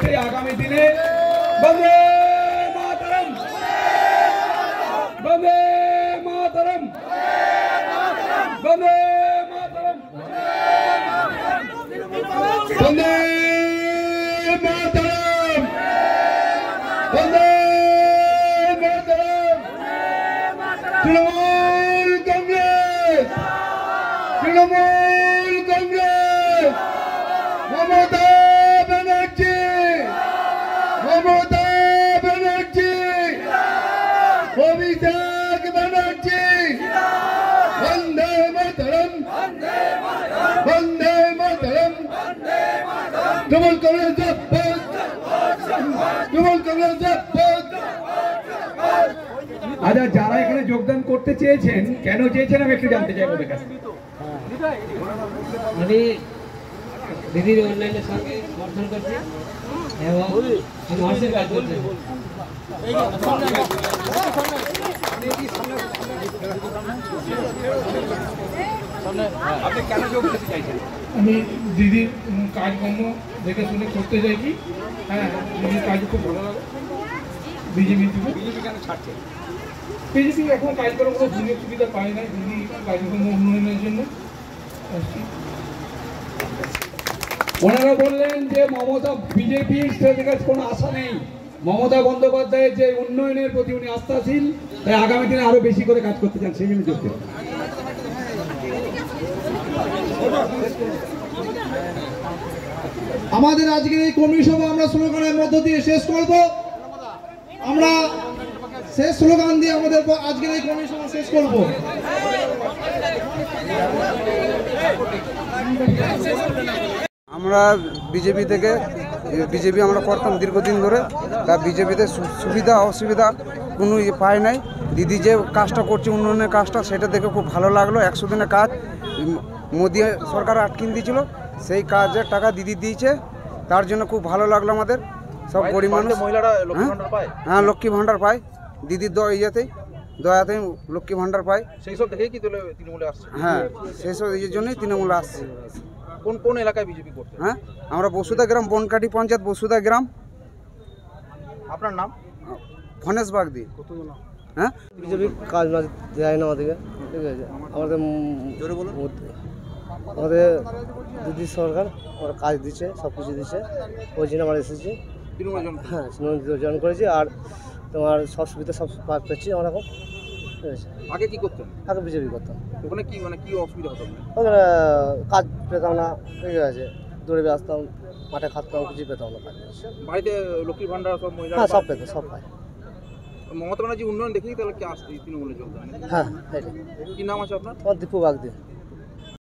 নিশ্চয়ই আগামী দিনে বন্দে মাতরম, বন্দে মাতরম, বন্দে মাতরম, বন্দে মাতরম, বন্দে মাতরম। তৃণমূল কংগ্রেস, তৃণমূল কংগ্রেস, মমতা ব্যানার্জি, মমতা ব্যানার্জি, অভিষেক ব্যানার্জি, বন্দে মাতরম, বন্দে মাতরম। তৃণমূল কংগ্রেস জিন্দাবাদ, তৃণমূল কংগ্রেস জিন্দাবাদ। আচ্ছা, যারা এখানে যোগদান করতে চেয়েছেন, কেন চেয়েছেন আমি একটু জানতে চাই ওদের কাছে। আমি দিদির অনলাইনের সঙ্গে সমর্থন করছি এবং মানুষের কাজ করছি। আপনি কেন যোগ দিতে চাইছেন? আমি দিদির কাজকর্ম দেখে শুনে করতে চাইছি। হ্যাঁ, দিদির কাজ খুব ভালো লাগে। বিজেপি কেন ছাড়ছে? বিজেপি এখন কাজকর্ম কোনো সুযোগ সুবিধা পায় না। দিদি কাজকর্ম উন্নয়নের জন্য ওনারা বললেন যে মমতা বিজেপির থেকে কোনো আশা নেই। মমতা বন্দ্যোপাধ্যায়ের যে উন্নয়নের প্রতি উনি আস্থাশীল, তাই আগামী দিনে আরো বেশি করে কাজ করতে চান, সেই জন্য যোগ দেন। আমাদের আজকের এই কর্মী সভা আমরা স্লোগানের মধ্য দিয়ে শেষ করব। আমরা শেষ স্লোগান দিয়ে আমাদের আজকের এই কর্মী সভা শেষ করব। আমরা বিজেপি থেকে বিজেপি আমরা করতাম দীর্ঘদিন ধরে, তা বিজেপিতে সুবিধা অসুবিধা কোনো পাই নাই। দিদি যে কাজটা করছে উন্নয়নের কাজটা, সেটা দেখে খুব ভালো লাগলো। 100 দিনের কাজ মোদি সরকার আটকিন দিয়েছিল, সেই কাজের টাকা দিদি দিয়েছে, তার জন্য খুব ভালো লাগলো আমাদের। সব গরিব মানুষ হ্যাঁ লক্ষ্মী ভাণ্ডার পায়, দিদির ইয়েতেই দয়াতেই লক্ষ্মী ভাণ্ডার পায়। সেই সব দেখেই কি তৃণমূলে আসছে? হ্যাঁ, সেই সব এই জন্যই তৃণমূলে আসছে। কোন কোন এলাকায় বিজেপি করছে? হ্যাঁ, আমরা বসুধা গ্রাম, বনকাটি পঞ্চায়েত বসুধা গ্রাম। আপনার নাম? ফনেশ বাগদি। হ্যাঁ, বিজেপি কাজ বাজ দেয় না আমাদেরকে, ঠিক আছে। আমাদের আমাদের দিদি সরকার আমরা কাজ দিচ্ছে, সব কিছু দিচ্ছে, ওই জন্য আমরা এসেছি। হ্যাঁ, জয়েন করেছি। আর তোমার সব সুবিধা সব পাচ্ছি আমরা এখন, ঠিক আছে। আগে কি করতেন? আগে বিজেপি করতাম। ওখানে কি কি অসুবিধা হতো? ওখানে কাজ পেতাম না, ঠিক আছে। দৌড়ে আসতাম, মাঠে খাটতাম, কিছু পেতাম না কাজ। বাড়িতে লক্ষ্মী ভাণ্ডার সব মহিলা? হ্যাঁ, সব পেতো, সব পায়। মমতা ব্যানার্জি উন্নয়ন দেখেই তাহলে কি আসছে তৃণমূলে যোগদান? হ্যাঁ, কি নাম আছে আপনার? দীপু বাগদি।